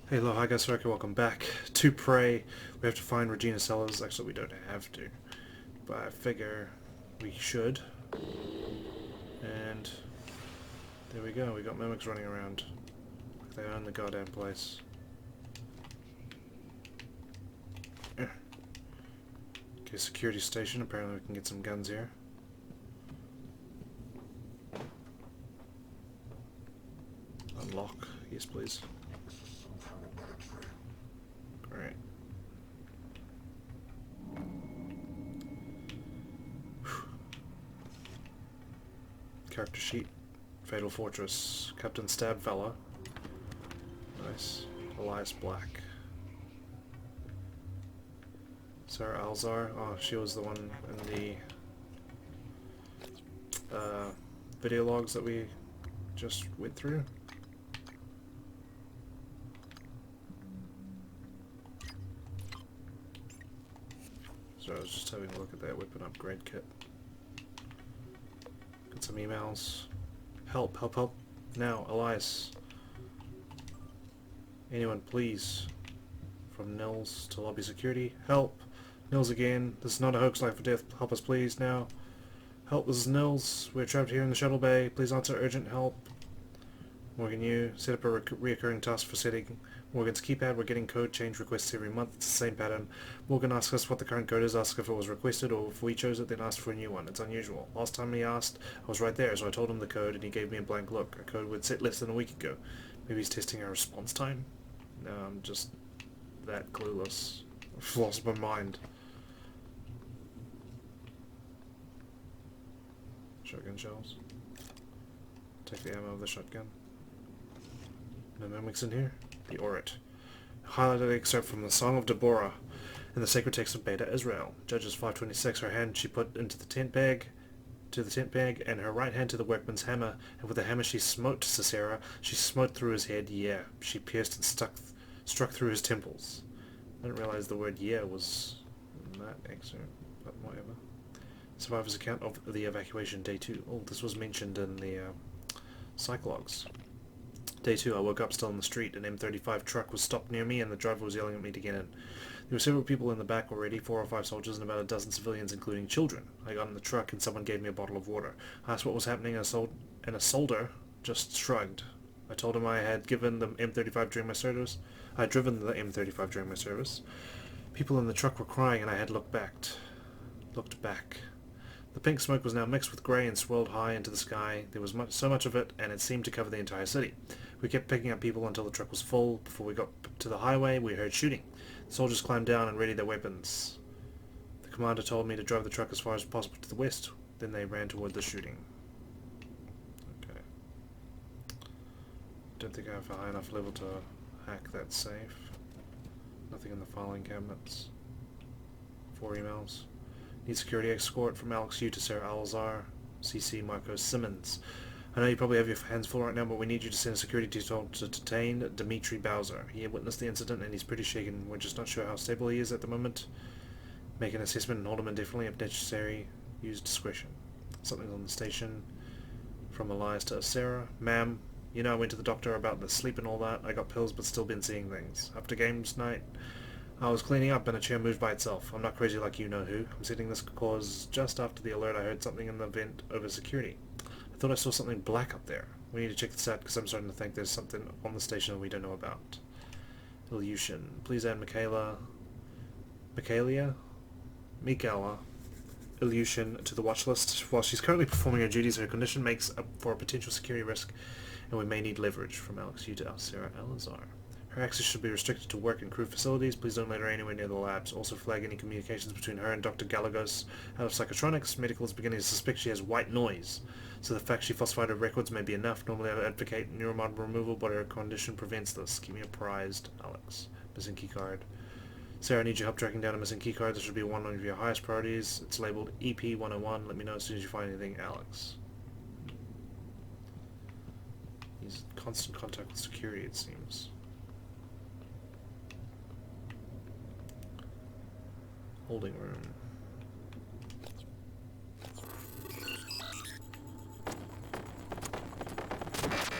Hey, hello, hi guys, Circa, welcome back to Prey. We have to find Regina Sellers. Actually, we don't have to, but I figure we should. And there we go, we got mimics running around. They own the goddamn place. Okay, security station. Apparently we can get some guns here. Unlock. Yes, please. Great. Character sheet. Fatal Fortress. Captain Stabfella. Nice. Elias Black. Sarah Alzar. Oh, she was the one in the video logs that we just went through. So I was just having a look at that weapon upgrade kit. Got some emails. Help, help, help. Now, Elias. Anyone, please. From Nils to lobby security. Help. Nils again. This is not a hoax, life or death. Help us, please, now. Help, this is Nils. We're trapped here in the shuttle bay. Please answer urgent help. Morgan, you set up a reoccurring task for setting Morgan's keypad. We're getting code change requests every month. It's the same pattern. Morgan asks us what the current code is, asks if it was requested, or if we chose it, then asked for a new one. It's unusual. Last time he asked, I was right there, so I told him the code, and he gave me a blank look. A code we'd set less than a week ago. Maybe he's testing our response time? No, I'm just that clueless. I've lost my mind. Shotgun shells. Take the ammo of the shotgun. No mimics in here? The Orit. Highlighted excerpt from the Song of Deborah in the sacred text of Beta Israel. Judges 5:26. Her hand she put into the tent bag, and her right hand to the workman's hammer, and with the hammer she smote Sisera. She smote through his head. Yeah, she pierced and struck through his temples. I didn't realize the word "yeah" was in that excerpt, but whatever. Survivor's account of the evacuation, day 2. Oh, this was mentioned in the psych logs. Day 2, I woke up still in the street. An M35 truck was stopped near me and the driver was yelling at me to get in. There were several people in the back already, 4 or 5 soldiers and about a dozen civilians, including children. I got in the truck and someone gave me a bottle of water. I asked what was happening and a soldier just shrugged. I told him I had given the M35 during my service. I had driven the M35 during my service. People in the truck were crying and I had looked back. The pink smoke was now mixed with grey and swirled high into the sky. There was so much of it, and it seemed to cover the entire city. We kept picking up people until the truck was full. Before we got to the highway, we heard shooting. The soldiers climbed down and readied their weapons. The commander told me to drive the truck as far as possible to the west. Then they ran toward the shooting. Okay. Don't think I have a high enough level to hack that safe. Nothing in the filing cabinets. 4 emails. Need security escort from Alex Yu to Sarah Alzar, CC Marco Simmons. I know you probably have your hands full right now, but we need you to send a security detail to detain Dmitry Bowser. He witnessed the incident and he's pretty shaken. We're just not sure how stable he is at the moment. Make an assessment and hold him indefinitely if necessary. Use discretion. Something on the station. From Elias to Sarah. Ma'am, you know I went to the doctor about the sleep and all that. I got pills but still been seeing things. After games night, I was cleaning up and a chair moved by itself. I'm not crazy like you know who. I'm setting this cause just after the alert I heard something in the vent over security. I thought I saw something black up there. We need to check this out because I'm starting to think there's something on the station that we don't know about. Ilyushin. Please add Michaela Ilyushin to the watch list. While she's currently performing her duties, her condition makes up for a potential security risk and we may need leverage. From Alex Yu to Sarah Alazar. Her access should be restricted to work and crew facilities. Please don't let her anywhere near the labs. Also flag any communications between her and Dr. Galagos out of Psychotronics. Medical is beginning to suspect she has white noise, so the fact she falsified her records may be enough. Normally I would advocate neuromod removal, but her condition prevents this. Keep me apprised, Alex. Missing keycard. Sarah, I need your help tracking down a missing keycard. This should be one of your highest priorities. It's labeled EP-101. Let me know as soon as you find anything, Alex. He's in constant contact with security, it seems. Holding room.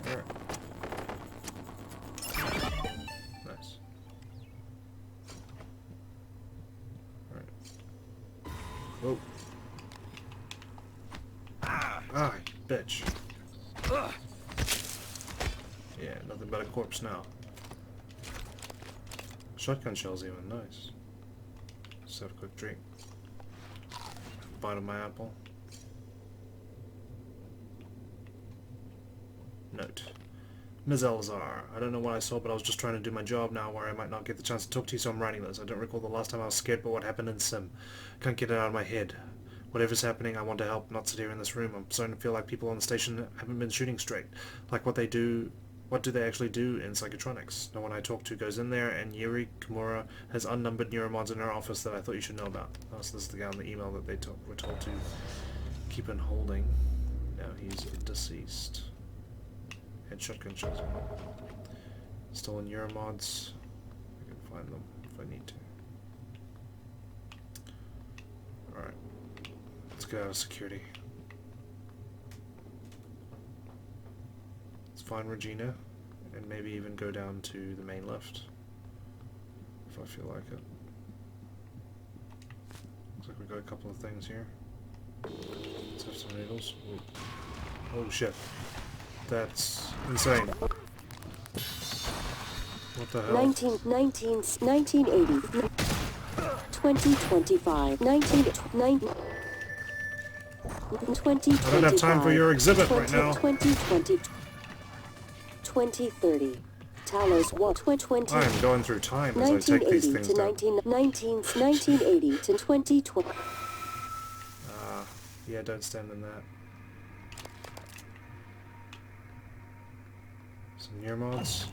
Alright. Nice. Oh. Ah, bitch. Yeah, nothing but a corpse now. Shotgun shells even, nice. Just have a quick drink. Bite of my apple. Note. Ms. Elzar, I don't know what I saw, but I was just trying to do my job now where I might not get the chance to talk to you, so I'm writing this. I don't recall the last time I was scared by what happened in Sim. Can't get it out of my head. Whatever's happening, I want to help, not sit here in this room. I'm starting to feel like people on the station haven't been shooting straight. Like what do they actually do in Psychotronics? No one I talk to goes in there, and Yuri Kimura has unnumbered neuromods in her office that I thought you should know about. Oh, so this is the guy on the email that they were told to keep in holding. Now he's deceased. And shotgun shells. Still in neuromods. I can find them if I need to. Alright. Let's get out of security. Let's find Regina. And maybe even go down to the main lift. If I feel like it. Looks like we've got a couple of things here. Let's have some noodles. Ooh. Oh shit. That's insane. What the hell? 1980, 2025, 2025. I don't have time for your exhibit right now. 2020, 2030. Talos what? 20. I am going through time as I take these things down. 1980 to 2020. Yeah, don't stand in that. Some neuromods.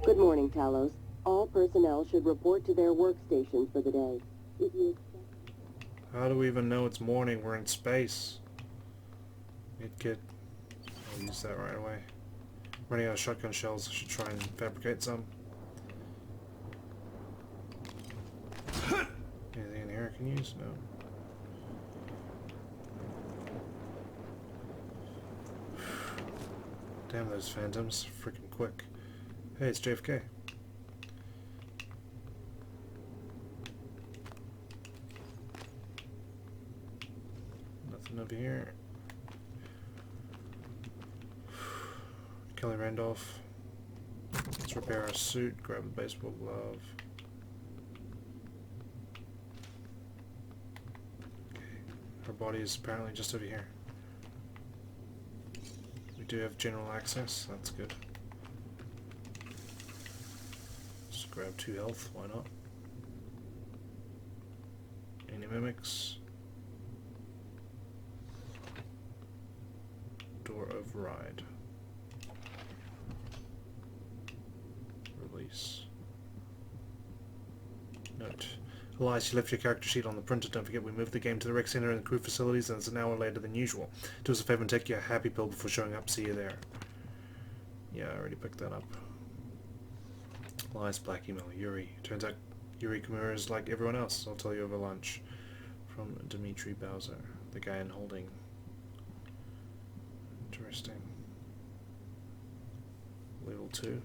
Good morning, Talos. All personnel should report to their workstations for the day. If you How do we even know it's morning? We're in space. I'll use that right away. Running out of shotgun shells. I should try and fabricate some. Anything in here I can use? No. Damn those phantoms. Freaking quick. Hey, it's JFK. Nothing over here. Kelly Randolph. Let's repair our suit. Grab a baseball glove. Okay. Our body is apparently just over here. We do have general access. That's good. Just grab 2 health. Why not? Any mimics? Door override. Release. Note. Elias, you left your character sheet on the printer. Don't forget we moved the game to the rec center and the crew facilities, and it's an hour later than usual. Do us a favor and take your happy pill before showing up. See you there. Yeah, I already picked that up. Elias, black email. Yuri. Turns out Yuri Kimura is like everyone else. I'll tell you over lunch. From Dimitri Bowser. The guy in holding. Interesting. Level 2.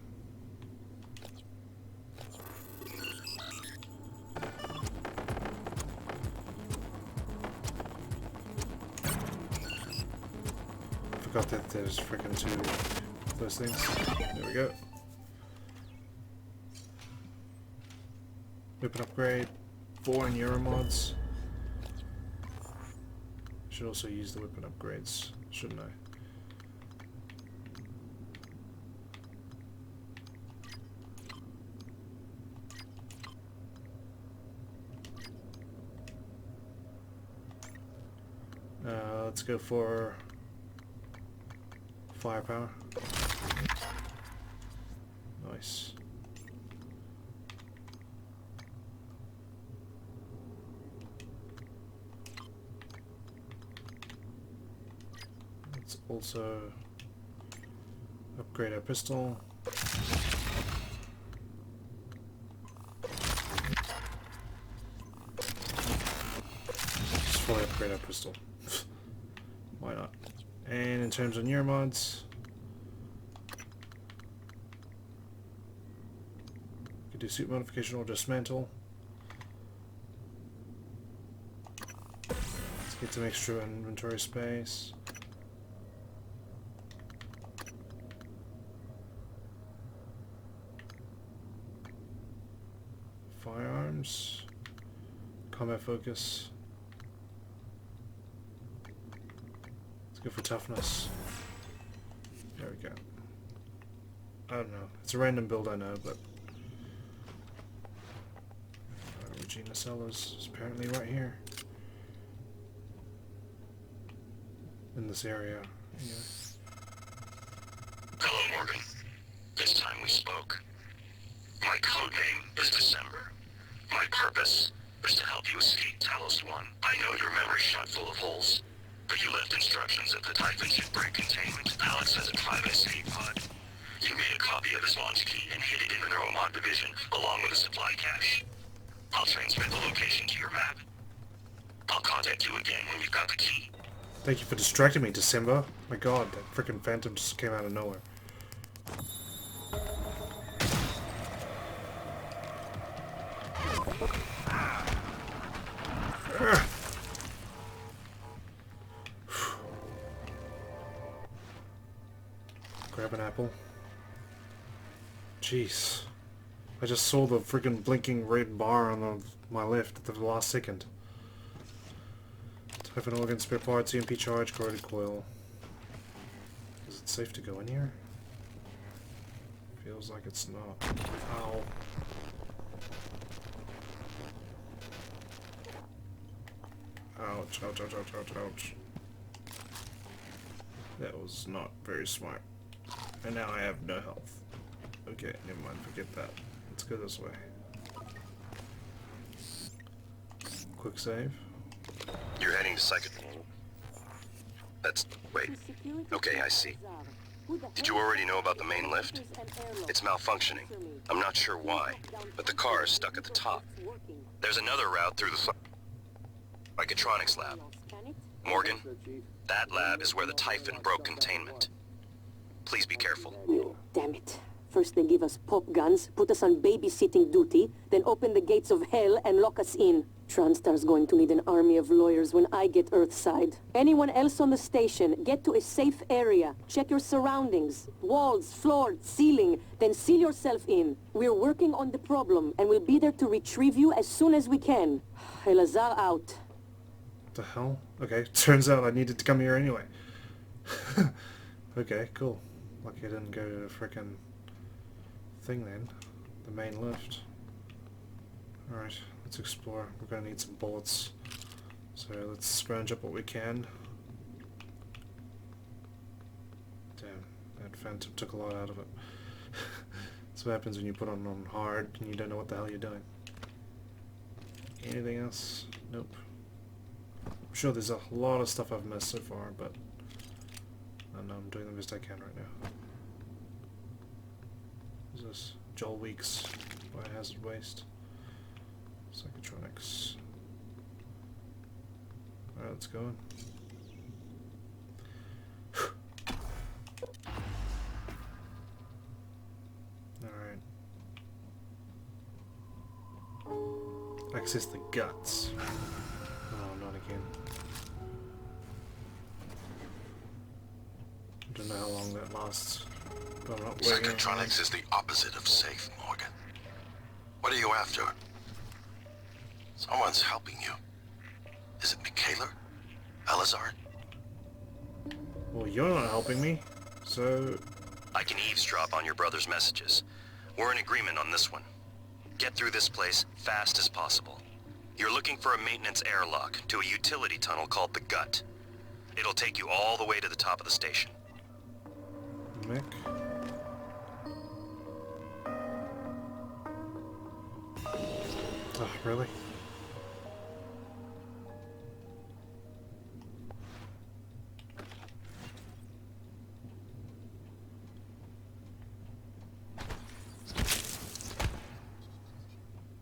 Forgot that there's freaking 2 of those things. There we go. Weapon upgrade. 4 neuromods. Should also use the weapon upgrades, shouldn't I? Let's go for firepower. Nice. Let's also upgrade our pistol. Just fully upgrade our pistol. Why not? And in terms of neuromods, could do suit modification or dismantle. Get some extra inventory space. Firearms. Combat focus. Let's go for toughness. There we go. I don't know. It's a random build, I know, but Regina Cellars is apparently right here. In this area. Anyway. Hello, Morgan. This time we spoke. My code name is December. My purpose is to help you escape Talos I. I know your memory's shot full of holes, but you left instructions that the Typhon should break containment. Alex has a private escape pod. You made a copy of his launch key and hid it in the Neuromod division, along with a supply cache. I'll transmit the location to your map. I'll contact you again when you've got the key. Thank you for distracting me, December. My god, that frickin' phantom just came out of nowhere. Grab an apple. Jeez. I just saw the freaking blinking red bar on my left at the last second. Typhon organ, spare part, CMP charge, corroded coil. Is it safe to go in here? Feels like it's not. Ow. Ouch, ouch, ouch, ouch, ouch, ouch. That was not very smart. And now I have no health. Okay, never mind, forget that. Let's go this way. Quick save. You're heading to Psychotronics. That's... wait. Okay, I see. Did you already know about the main lift? It's malfunctioning. I'm not sure why, but the car is stuck at the top. There's another route through the Psychotronics lab. Morgan, that lab is where the Typhon broke containment. Please be careful. Damn it. First they give us pop guns, put us on babysitting duty, then open the gates of hell and lock us in. TronStar's going to need an army of lawyers when I get Earthside. Anyone else on the station, get to a safe area. Check your surroundings. Walls, floor, ceiling. Then seal yourself in. We're working on the problem, and we'll be there to retrieve you as soon as we can. Elazar out. What the hell? Okay, turns out I needed to come here anyway. Okay, cool. Lucky I didn't go to the frickin' thing then. The main lift. Alright, let's explore. We're gonna need some bullets. So let's scrounge up what we can. Damn, that phantom took a lot out of it. That's what happens when you put on hard and you don't know what the hell you're doing. Anything else? Nope. I'm sure there's a lot of stuff I've missed so far, but I know I'm doing the best I can right now. What's this? Joel Weeks, Biohazard Waste. Psychotronics. Alright, let's go in. Alright. Access the guts. Oh, not again. I don't know how long that lasts. But I'm not waiting. Psychotronics is the opposite of safe, Morgan. What are you after? Someone's helping you. Is it Michaela? Elazar? Well, you're not helping me, so... I can eavesdrop on your brother's messages. We're in agreement on this one. Get through this place fast as possible. You're looking for a maintenance airlock to a utility tunnel called the Gut. It'll take you all the way to the top of the station. Mick? Oh, really?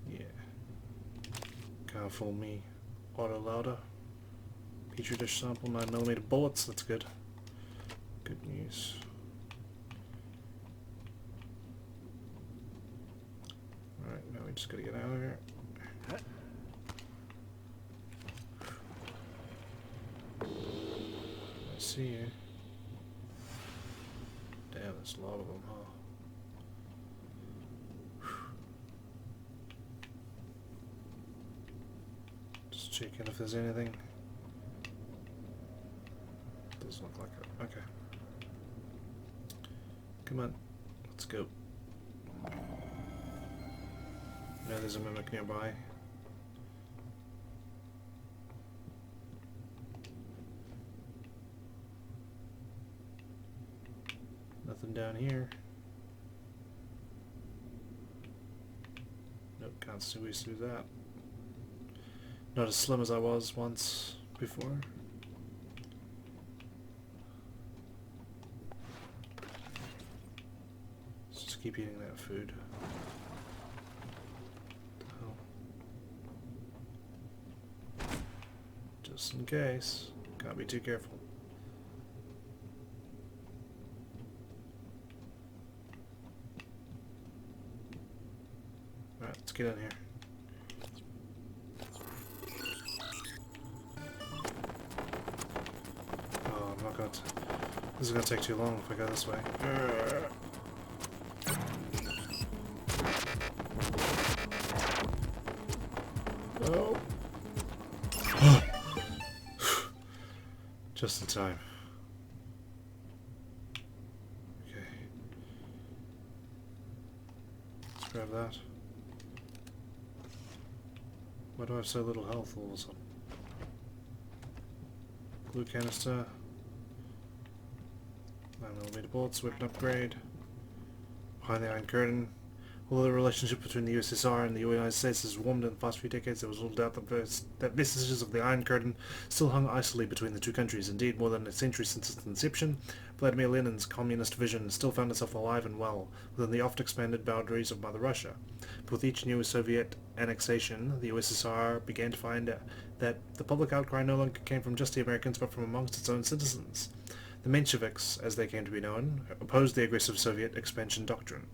Yeah. Can't fool me. Auto loader. Petri dish sample, 9mm bullets, that's good. Good news. Alright, now we just gotta get out of here. see you. Damn, there's a lot of them, huh? Just checking if there's anything. Doesn't look like it. Okay. Come on, let's go. Now there's a mimic nearby. Nothing down here. Nope, can't squeeze through that. Not as slim as I was once before. Let's just keep eating that food. Just in case. Gotta be too careful. Alright, let's get in here. Oh, I'm not going to... This is going to take too long if I go this way. Oh! Just in time. Okay. Let's grab that. Why do I have so little health all of a sudden? Glue canister. 9mm bullets, weapon upgrade. Behind the Iron Curtain. Although the relationship between the USSR and the United States has warmed in the past few decades, there was little doubt that vestiges of the Iron Curtain still hung isolate between the two countries. Indeed, more than a century since its inception, Vladimir Lenin's communist vision still found itself alive and well within the oft-expanded boundaries of Mother Russia. But with each new Soviet annexation, the USSR began to find that the public outcry no longer came from just the Americans, but from amongst its own citizens. The Mensheviks, as they came to be known, opposed the aggressive Soviet expansion doctrine.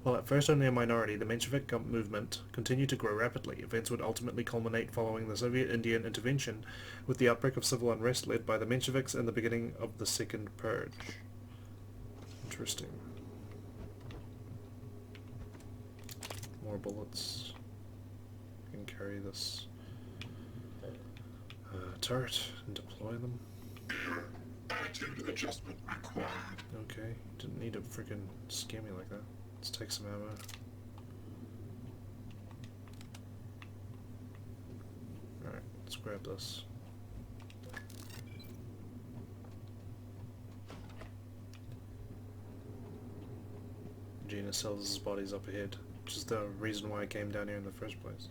While at first only a minority, the Menshevik movement continued to grow rapidly. Events would ultimately culminate following the Soviet-Indian intervention with the outbreak of civil unrest led by the Mensheviks and the beginning of the Second Purge. Interesting. More bullets. I can carry this turret and deploy them. Attitude adjustment required. Okay, didn't need to freaking scare me like that. Let's take some ammo. Alright, let's grab this. Gina sells his bodies up ahead, which is the reason why I came down here in the first place.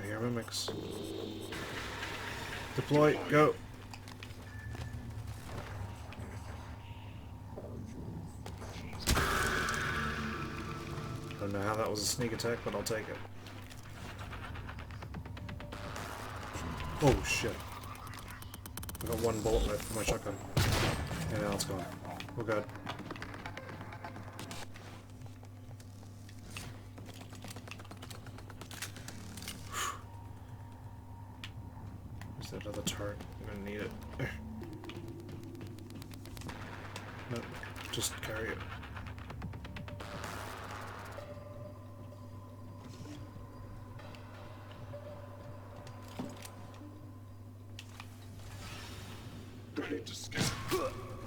I hear mimics. Deploy, go! I don't know how that was a sneak attack, but I'll take it. Oh shit. I got one bullet left for my shotgun. And now it's gone. Oh god. Where's that other turret? I'm gonna need it. No, just carry it.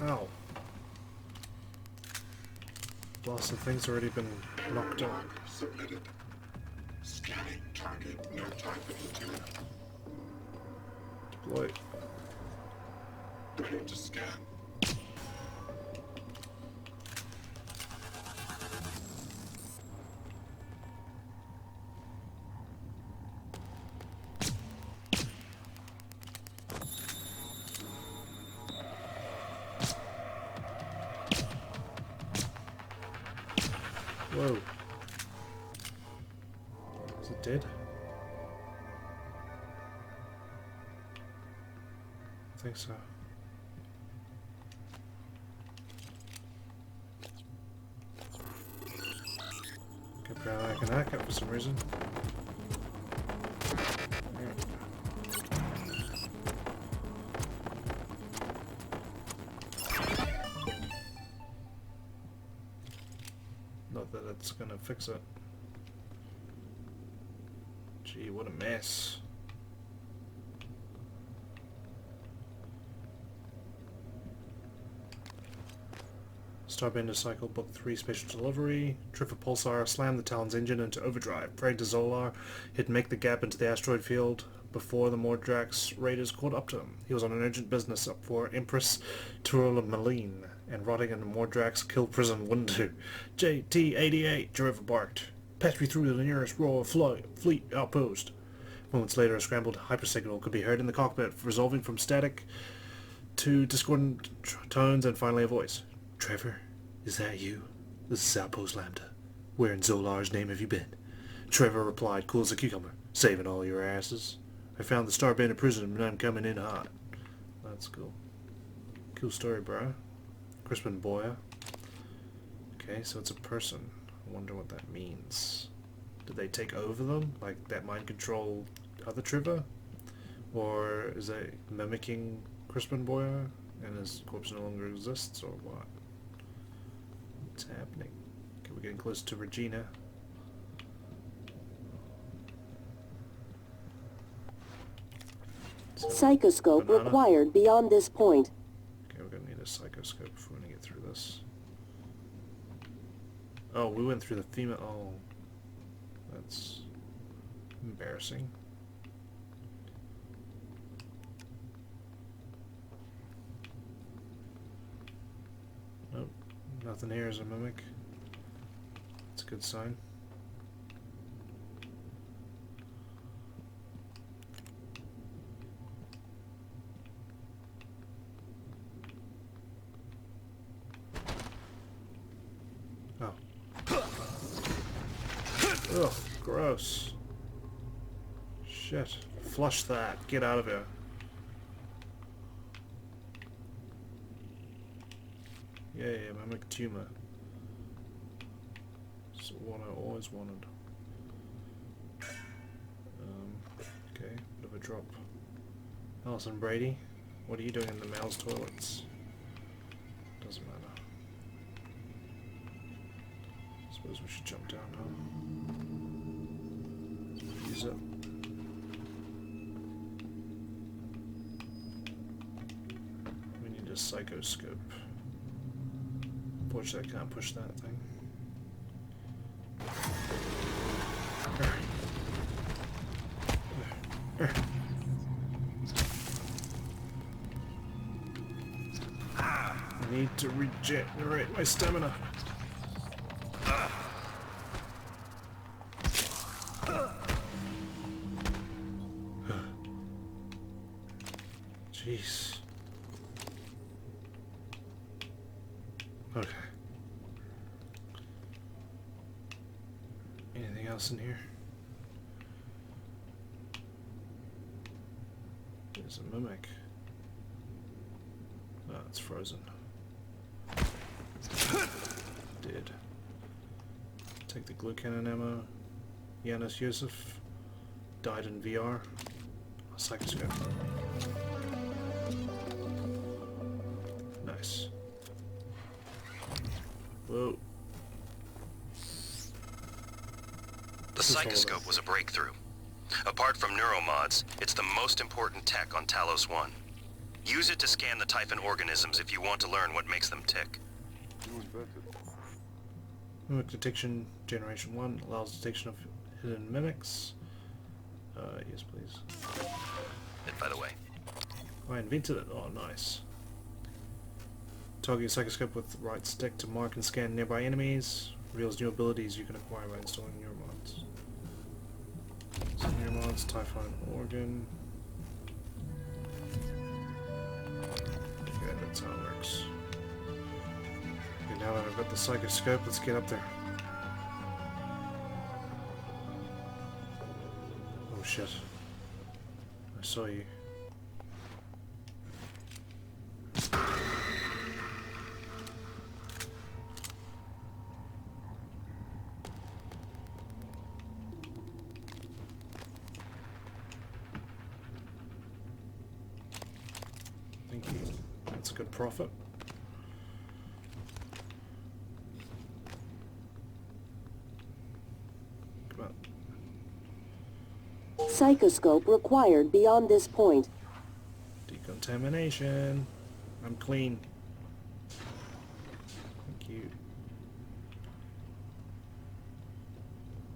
Ow. Blasted thing's already been knocked out. Submitted. Scanning target, no type of material. Deploy. Ready to scan. Whoa. Is it dead? I think so. Okay, apparently I can hack it for some reason. What's gonna fix it? Gee, what a mess. Starbender Cycle Book 3 Special Delivery. Trip of Pulsar slammed the Talon's engine into overdrive. Prayed to Zolar, he'd make the gap into the asteroid field before the Mordrax raiders caught up to him. He was on an urgent business up for Empress Turula Maline, and rotting in the Mordrax kill prison Windu. JT-88, Driver barked. Pass me through to the nearest Royal Fleet outpost. Moments later, a scrambled hypersignal could be heard in the cockpit, resolving from static to discordant tones and finally a voice. Trevor, is that you? This is Outpost Lambda. Where in Zolar's name have you been? Trevor replied, cool as a cucumber. Saving all your asses. I found the Starbender prison and I'm coming in hot. That's cool. Cool story, bro. Crispin Boya. Okay, so it's a person. I wonder what that means. Did they take over them? Like, that mind control other Trevor? Or is it mimicking Crispin Boya and his corpse no longer exists, or what? What's happening? Okay, we're getting close to Regina. So, Psychoscope banana. required beyond this point. Okay, we're gonna need a psychoscope if we're gonna get through this. Oh, we went through the female. Oh, that's embarrassing. Nope, nothing here is a mimic. That's a good sign. Oh. Ugh, gross. Shit. Flush that. Get out of here. Yeah, mimic tumor. It's what I always wanted. Okay, bit of a drop. Alison Brady, what are you doing in the male's toilets? Doesn't matter. Suppose we should jump down now. Use it. We need a psychoscope. Unfortunately, I can't push that thing. I need to regenerate my stamina. Jeez. Okay. Anything else in here? There's a mimic. Oh, it's frozen. Dead. Take the glue cannon ammo. Yanis Yusuf died in VR. A psychoscope. Nice. Whoa. The psychoscope was a breakthrough. Apart from neuromods, it's the most important tech on Talos I. Use it to scan the Typhon organisms if you want to learn what makes them tick. Mimic detection generation 1 allows detection of hidden mimics. Yes please. And by the way, I invented it. Oh, nice. Target your psychoscope with right stick to mark and scan nearby enemies. Reveals new abilities you can acquire by installing neuromods. So neuromods, Typhon organ. Okay, that's how it works. Okay, now that I've got the psychoscope, let's get up there. Oh shit. I saw you. Thank you. That's a good profit. psychoscope required beyond this point. Decontamination. I'm clean. Thank you.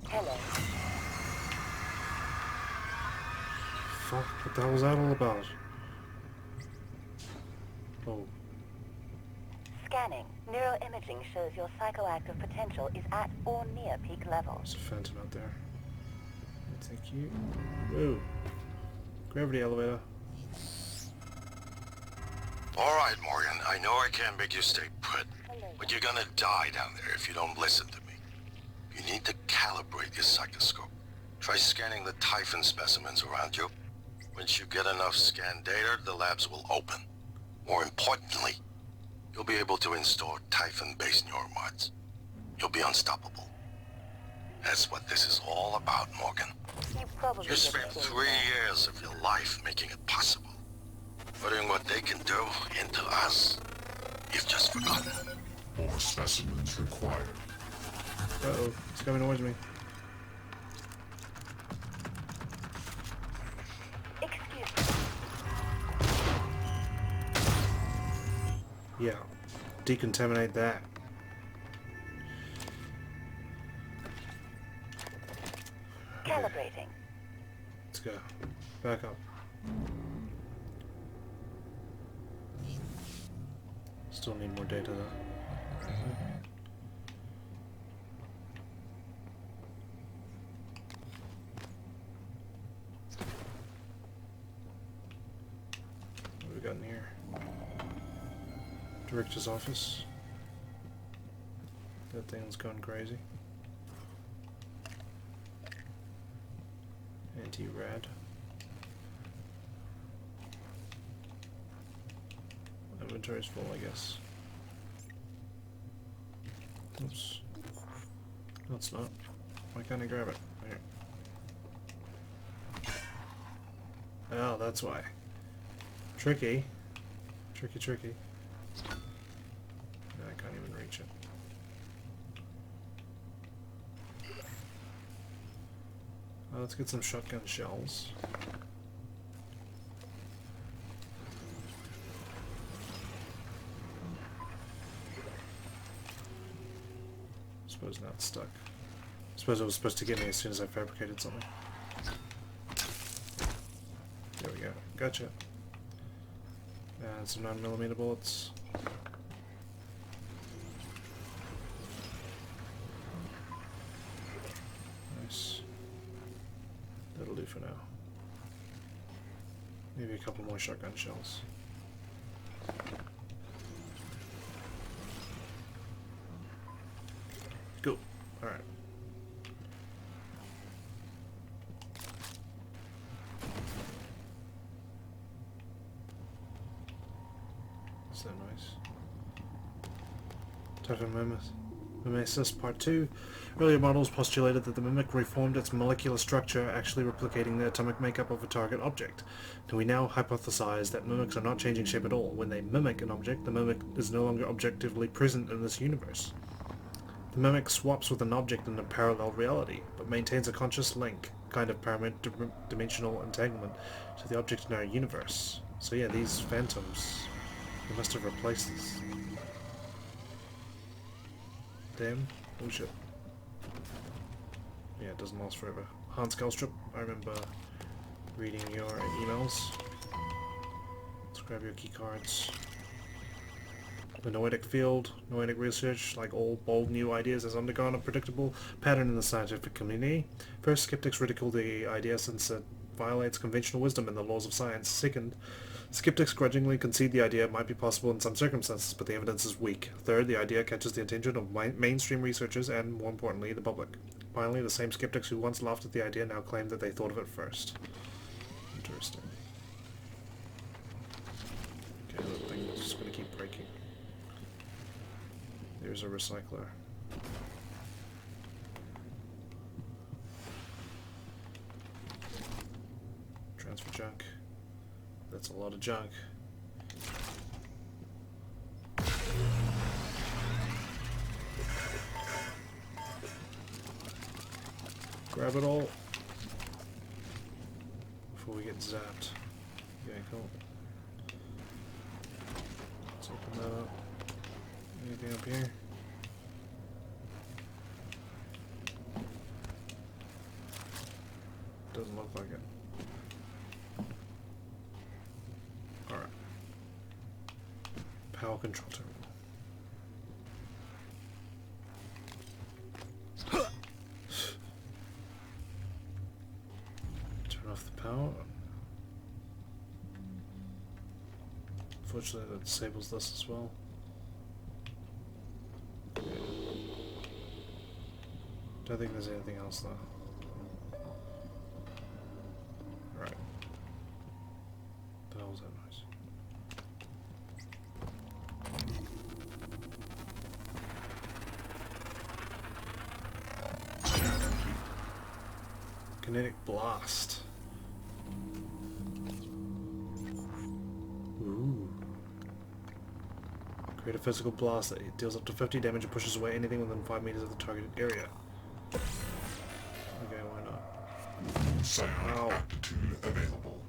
Hello. Fuck, what the hell was that all about? Oh. Scanning. Neuroimaging shows your psychoactive potential is at or near peak levels. There's a phantom out there. Thank you. Whoa. Gravity elevator. Alright, Morgan, I know I can't make you stay put, but you're gonna die down there if you don't listen to me. You need to calibrate your psychoscope. Try scanning the Typhon specimens around you. Once you get enough scan data, the labs will open. More importantly, you'll be able to install Typhon-based neuromods. You'll be unstoppable. That's what this is all about, Morgan. You probably You spent 3 years of your life making it possible. Putting what they can do into us. You've just forgotten. More specimens required. Uh-oh, it's coming towards me. Excuse me. Yeah. Decontaminate that. Calibrating. Let's go. Back up. Still need more data though. What have we got in here? Director's office. That thing's going crazy. Anti-rad. Inventory's full, I guess. Oops. No, it's not. Why can't I grab it? There. Oh, that's why. Tricky. Tricky, tricky. I can't even reach it. Let's get some shotgun shells. Suppose now it's stuck. Suppose it was supposed to get me as soon as I fabricated something. There we go. Gotcha. And some 9mm bullets. Nice. That'll do for now. Maybe a couple more shotgun shells. Cool. Alright. Is that nice? Typhon Mimesis Part 2. Earlier models postulated that the mimic reformed its molecular structure, actually replicating the atomic makeup of a target object. And we now hypothesize that mimics are not changing shape at all. When they mimic an object, the mimic is no longer objectively present in this universe. The mimic swaps with an object in a parallel reality, but maintains a conscious link, kind of dimensional entanglement, to the object in our universe. So yeah, these phantoms, they must have replaced this. Damn. Oh shit. Yeah, it doesn't last forever. Hans Galstrup, I remember reading your emails. Let's grab your key cards. The noetic field, noetic research, like all bold new ideas, has undergone a predictable pattern in the scientific community. First, skeptics ridicule the idea since it violates conventional wisdom and the laws of science. Second, skeptics grudgingly concede the idea might be possible in some circumstances, but the evidence is weak. Third, the idea catches the attention of mainstream researchers and, more importantly, the public. Finally, the same skeptics who once laughed at the idea now claim that they thought of it first. Interesting. Okay, that thing is just going to keep breaking. There's a recycler. Transfer junk. That's a lot of junk. Grab it all. get zapped. Okay, cool. Let's open that up. Anything up here? Doesn't look like it. Alright. Power control terminal. Turn off the power. Unfortunately that disables this as well. Don't think there's anything else though. Right. The hell was that noise? Kinetic blast. Ooh. Create a physical blast that deals up to 50 damage and pushes away anything within 5 meters of the targeted area. Okay, why not? Psionic aptitude available.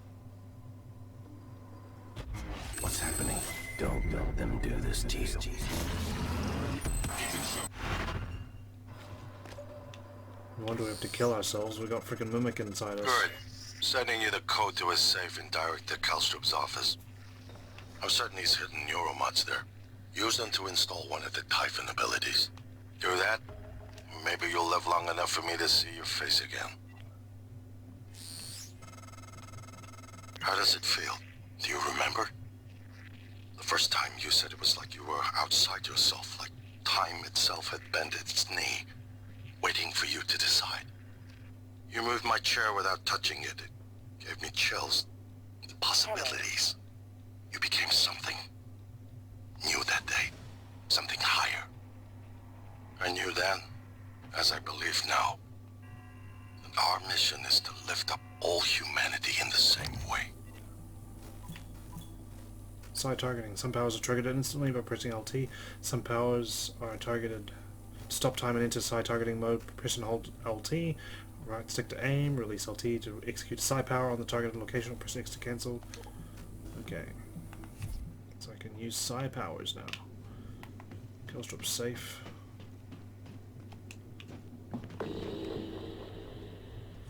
What's happening? Don't let them do this to you. No wonder we have to kill ourselves. We got freaking Mimic inside us. Good. Sending you the code to his safe and direct to Kalstrup's office. I'm certain he's hidden neuromods there. Use them to install one of the Typhon abilities. Do that, maybe you'll live long enough for me to see your face again. How does it feel? Do you remember? The first time you said it was like you were outside yourself, like time itself had bent its knee, waiting for you to decide. You moved my chair without touching it. It gave me chills. The possibilities. You became something new that day. Something higher. I knew then, as I believe now, that our mission is to lift up all humanity in the same way. Side targeting. Some powers are triggered instantly by pressing LT. Some powers are targeted. Stop time and enter side targeting mode. Press and hold LT. Right stick to aim. Release LT to execute side power on the targeted location. Or press X to cancel. Okay. So I can use side powers now. Killstrip safe.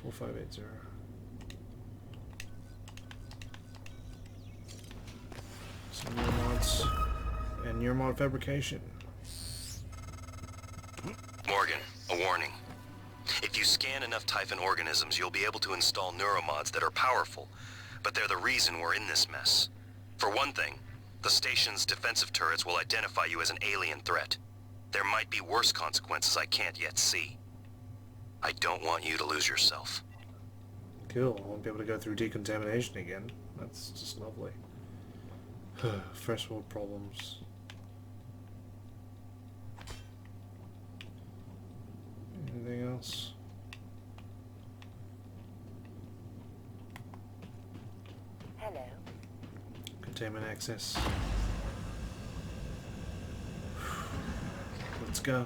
4580. Some neuromods and neuromod fabrication. Morgan, a warning. If you scan enough Typhon organisms, you'll be able to install neuromods that are powerful, but they're the reason we're in this mess. For one thing, the station's defensive turrets will identify you as an alien threat. There might be worse consequences I can't yet see. I don't want you to lose yourself. Cool, I won't be able to go through decontamination again. That's just lovely. First world problems. Anything else? Hello. Containment access. Let's go.